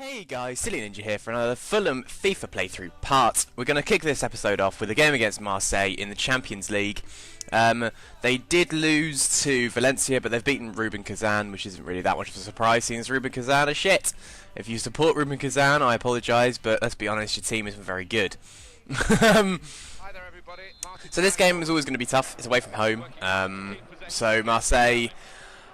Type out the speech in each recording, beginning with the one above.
Hey guys, Silly Ninja here for another Fulham FIFA playthrough part. We're going to kick this episode off with a game against Marseille in the Champions League. They did lose to Valencia, but they've beaten Rubin Kazan, which isn't really that much of a surprise, since Rubin Kazan are shit. If you support Rubin Kazan, I apologise, but let's be honest, your team isn't very good. So this game is always going to be tough. It's away from home. So Marseille,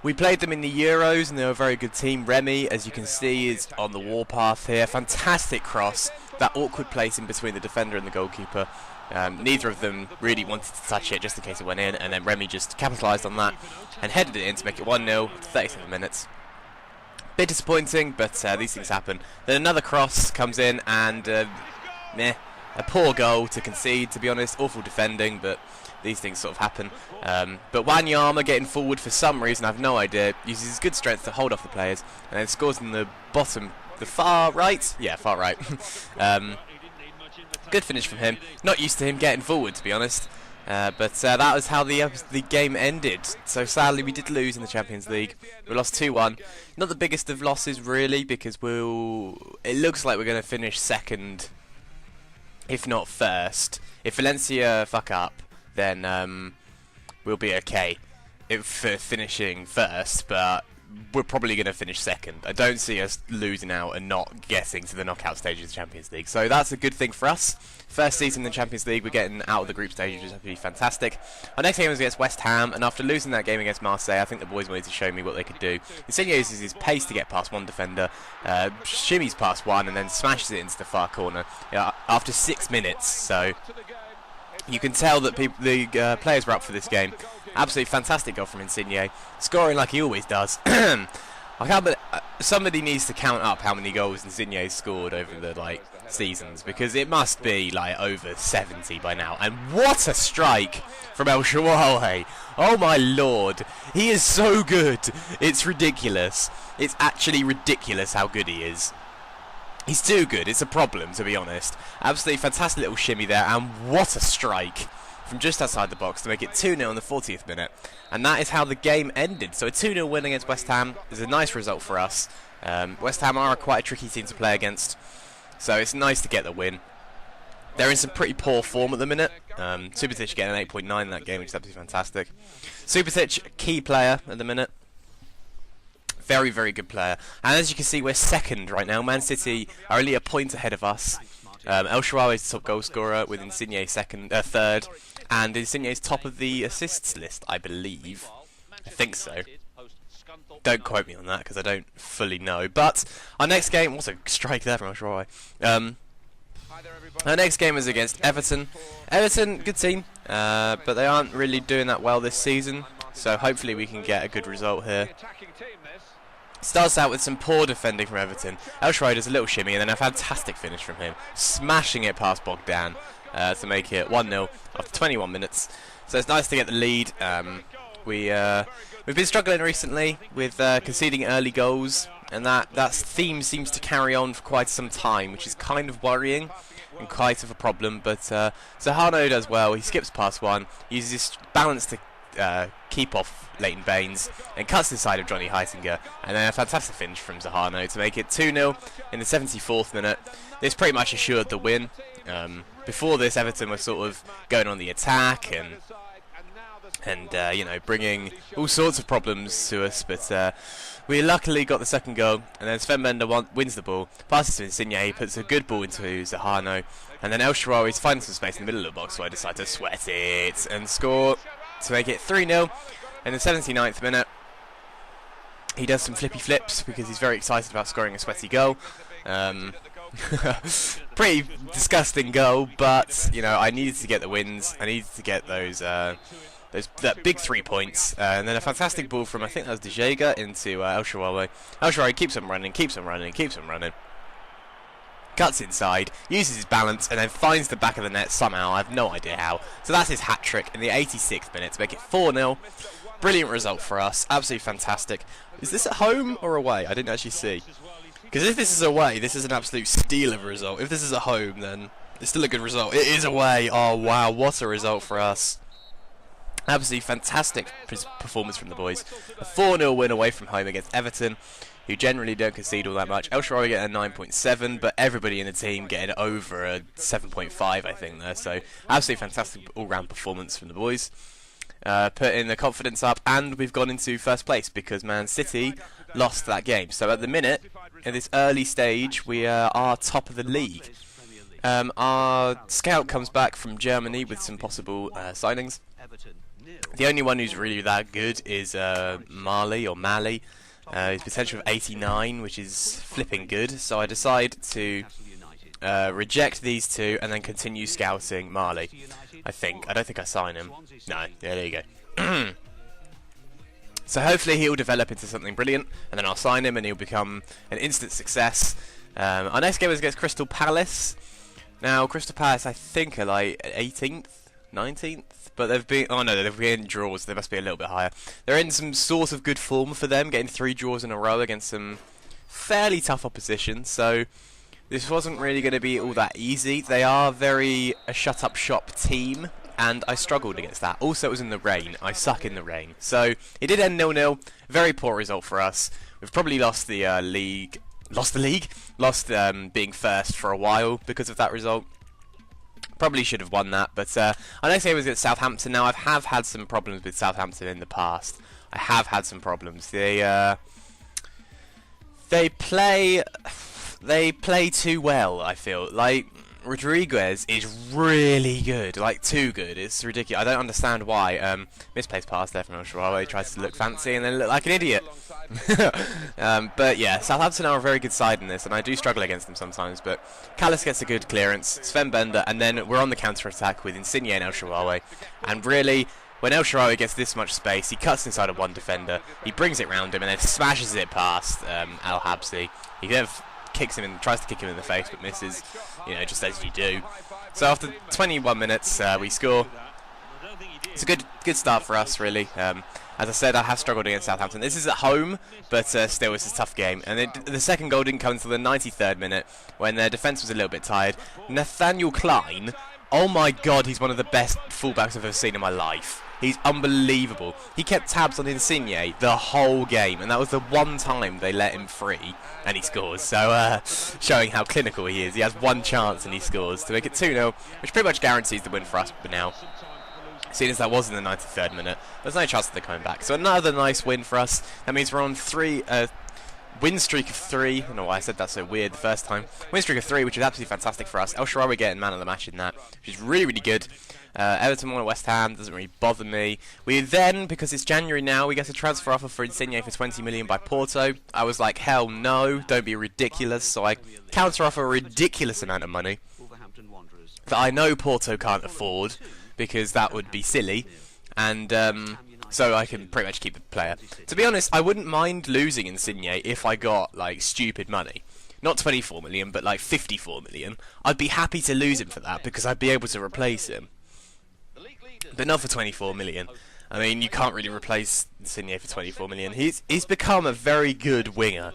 we played them in the Euros and they were a very good team. Remy, as you can see, is on the warpath here. Fantastic cross. That awkward place in between the defender and the goalkeeper. Neither of them really wanted to touch it just in case it went in, and then Remy just capitalised on that and headed it in to make it 1-0 after 37 minutes. Bit disappointing, but these things happen. Then another cross comes in and a poor goal to concede, to be honest. Awful defending, but these things sort of happen. But Wanyama getting forward for some reason, I have no idea, uses his good strength to hold off the players and then scores in the bottom, the far right? Yeah, far right. Good finish from him. Not used to him getting forward, to be honest. But that was how the game ended. So sadly we did lose in the Champions League. We lost 2-1. Not the biggest of losses really, because it looks like we're going to finish second, if not first. If Valencia fuck up, then we'll be okay for finishing first, but we're probably going to finish second. I don't see us losing out and not getting to the knockout stages of the Champions League, so that's a good thing for us. First season in the Champions League, we're getting out of the group stages, which is absolutely fantastic. Our next game was against West Ham, and after losing that game against Marseille, I think the boys wanted to show me what they could do. Insigne uses his pace to get past one defender, shimmies past one, and then smashes it into the far corner after 6 minutes. So you can tell that the players were up for this game. Absolutely fantastic goal from Insigne, scoring like he always does. I can't believe, somebody needs to count up how many goals Insigne scored over the seasons, because it must be over 70 by now. And what a strike from El Shaarawy! Oh my lord, he is so good. It's ridiculous. It's actually ridiculous how good he is. He's too good, it's a problem, to be honest. Absolutely fantastic little shimmy there, and what a strike from just outside the box to make it 2-0 in the 40th minute. And that is how the game ended. So a 2-0 win against West Ham is a nice result for us. West Ham are quite a tricky team to play against, so it's nice to get the win. They're in some pretty poor form at the minute. Subotic getting an 8.9 in that game, which is absolutely fantastic. Subotic, key player at the minute. Very, very good player. And as you can see, we're second right now. Man City are only a point ahead of us. El Shaarawy is the top goal scorer, with Insigne third, and Insigne is top of the assists list, I believe. I think so. Don't quote me on that, because I don't fully know. But our next game, what a strike there from El Shaarawy. Our next game is against Everton. Everton, good team, but they aren't really doing that well this season, so hopefully we can get a good result here. Starts out with some poor defending from Everton. El Shaarawy does a little shimmy and then a fantastic finish from him, smashing it past Bogdan to make it 1-0 after 21 minutes. So it's nice to get the lead. We've been struggling recently with conceding early goals, and that theme seems to carry on for quite some time, which is kind of worrying and quite of a problem. But Zahano does well. He skips past one, uses his balance to keep off Leighton Baines and cuts inside of Johnny Heisinger, and then a fantastic finish from Zahano to make it 2-0 in the 74th minute. This pretty much assured the win. Before this, Everton were sort of going on the attack and you know, bringing all sorts of problems to us, but we luckily got the second goal, and then Sven Bender wins the ball, passes to Insigne, he puts a good ball into Zahano, and then El Shaarawy is finding some space in the middle of the box, so I decide to sweat it and score to make it 3-0 in the 79th minute. He does some flippy flips because he's very excited about scoring a sweaty goal. Pretty disgusting goal, but you know, I needed to get the wins. I needed to get that big 3 points, and then a fantastic ball from, I think that was De Jager, into El Shaarawy. El Shaarawy keeps on running, keeps on running, keeps on running. Cuts inside, uses his balance, and then finds the back of the net somehow. I have no idea how. So that's his hat-trick in the 86th minute to make it 4-0. Brilliant result for us. Absolutely fantastic. Is this at home or away? I didn't actually see. Because if this is away, this is an absolute steal of a result. If this is at home, then it's still a good result. It is away. Oh, wow. What a result for us. Absolutely fantastic performance from the boys. A 4-0 win away from home against Everton. who generally don't concede all that much. El Shaarawy getting a 9.7, but everybody in the team getting over a 7.5, I think, there. So absolutely fantastic all-round performance from the boys. Putting the confidence up, and we've gone into first place because Man City lost that game. So at the minute, in this early stage, we are top of the league. Our scout comes back from Germany with some possible signings. The only one who's really that good is Mali. His potential of 89, which is flipping good. So I decide to reject these two and then continue scouting Mali. I don't think I sign him. No, yeah, there you go. So hopefully he'll develop into something brilliant, and then I'll sign him and he'll become an instant success. Our next game is against Crystal Palace. Now, Crystal Palace, I think, are like 18th, 19th, but they've been in draws, so they must be a little bit higher. They're in some sort of good form for them, getting 3 draws in a row against some fairly tough opposition, so this wasn't really going to be all that easy. They are a shut-up shop team, and I struggled against that. Also, it was in the rain. I suck in the rain. So, it did end 0-0. Very poor result for us. We've probably lost the league. Lost being first for a while because of that result. Probably should have won that, but I don't say it was at Southampton. Now, I have had some problems with Southampton in the past. I have had some problems. They play too well, I feel. Like, Rodriguez is really good, like too good. It's ridiculous. I don't understand why. Misplaced pass there from El Shaarawy. He tries to look fancy and then look like an idiot. But yeah, Southampton are a very good side in this, and I do struggle against them sometimes. But Callis gets a good clearance, Sven Bender, and then we're on the counter-attack with Insigne and El Shaarawy. And really, when El Shaarawy gets this much space, he cuts inside of one defender, he brings it round him, and then smashes it past Al Habsi. He kind of kicks him and tries to kick him in the face, but misses, just as you do. So after 21 minutes, we score. It's a good start for us, really. As I said, I have struggled against Southampton. This is at home, but still, it's a tough game. And the second goal didn't come until the 93rd minute, when their defence was a little bit tired. Nathaniel Klein, oh my god, he's one of the best fullbacks I've ever seen in my life. He's unbelievable. He kept tabs on Insigne the whole game, and that was the one time they let him free, and he scores. So, showing how clinical he is. He has one chance and he scores to make it 2-0, which pretty much guarantees the win for us. But now, seeing as that was in the 93rd minute, there's no chance that they're coming back. So another nice win for us. That means we're on win streak of 3. I don't know why I said that so weird the first time. Win streak of 3, which is absolutely fantastic for us. El Shaarawy getting man of the match in that, which is really, really good. Everton won at West Ham, doesn't really bother me. We then, because it's January now, we get a transfer offer for Insigne for 20 million by Porto. I was like, hell no, don't be ridiculous. So I counter offer a ridiculous amount of money that I know Porto can't afford, because that would be silly. And so I can pretty much keep the player. To be honest, I wouldn't mind losing Insigne if I got like stupid money. Not 24 million, but like 54 million. I'd be happy to lose him for that, because I'd be able to replace him. But not for 24 million. I mean, you can't really replace Insigne for 24 million. He's become a very good winger.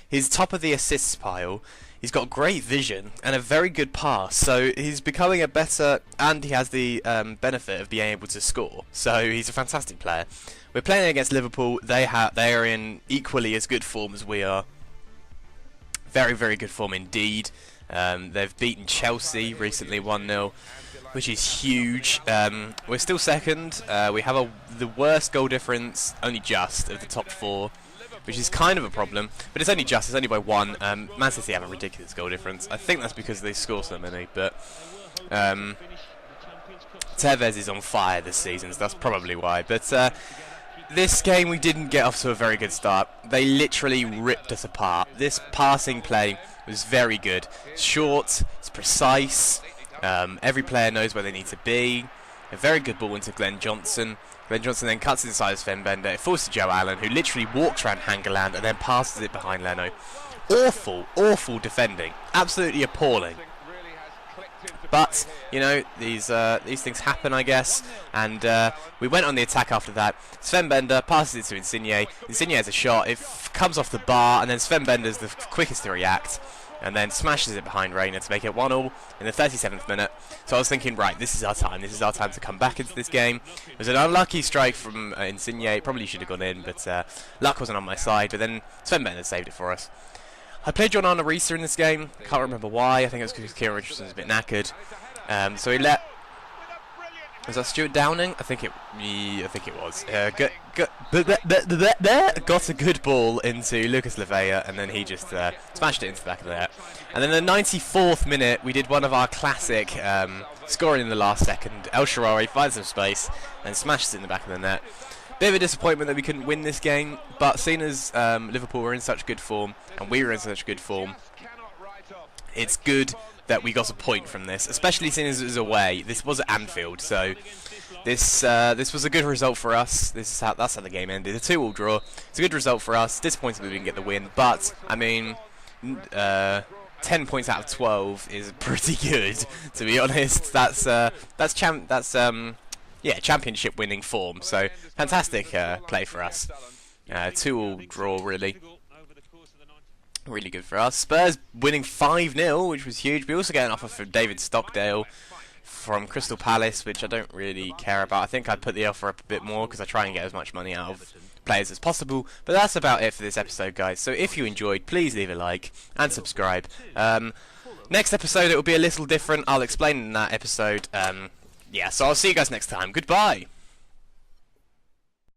He's top of the assists pile. He's got great vision and a very good pass. So he's becoming a better, and he has the benefit of being able to score. So he's a fantastic player. We're playing against Liverpool. They are in equally as good form as we are. Very, very good form indeed. They've beaten Chelsea recently 1-0. Which is huge. We're still second. We have the worst goal difference, only just, of the top 4, which is kind of a problem. But it's only just, it's only by 1. Man City have a ridiculous goal difference. I think that's because they score so many, but Tevez is on fire this season, so that's probably why. But this game we didn't get off to a very good start. They literally ripped us apart. This passing play was very good. Short, it's precise. Every player knows where they need to be. A very good ball into Glenn Johnson. Glenn Johnson then cuts inside Sven Bender. It falls to Joe Allen, who literally walks around Hangeland and then passes it behind Leno. Awful, awful defending. Absolutely appalling. But, these things happen, I guess. And we went on the attack after that. Sven Bender passes it to Insigne. Insigne has a shot. It comes off the bar, and then Sven Bender's the quickest to react. and then smashes it behind Reina to make it 1-1 in the 37th minute. So I was thinking, right, this is our time. This is our time to come back into this game. It was an unlucky strike from Insigne. It probably should have gone in, but luck wasn't on my side. But then Sven Bender saved it for us. I played John Arne Riise in this game. Can't remember why. I think it was because Kieran Richardson was a bit knackered. So he let... Was that Stuart Downing? I think it was. Got a good ball into Lucas Lavea, and then he just smashed it into the back of the net. And then in the 94th minute, we did one of our classic scoring in the last second. El Shaarawy finds some space and smashes it in the back of the net. Bit of a disappointment that we couldn't win this game, but seeing as Liverpool were in such good form and we were in such good form, it's good that we got a point from this, especially seeing as it was away. This was at Anfield, so this was a good result for us. That's how the game ended. A 2-2 draw. It's a good result for us. Disappointed we didn't get the win, but I mean, 10 points out of 12 is pretty good, to be honest. That's championship winning form. So fantastic play for us. 2-2 draw, really. Really good for us. Spurs winning 5-0, which was huge. We also get an offer for David Stockdale from Crystal Palace, which I don't really care about. I think I'd put the offer up a bit more because I try and get as much money out of players as possible. But that's about it for this episode, guys. So if you enjoyed, please leave a like and subscribe. Next episode, it will be a little different. I'll explain in that episode. Yeah, so I'll see you guys next time. Goodbye.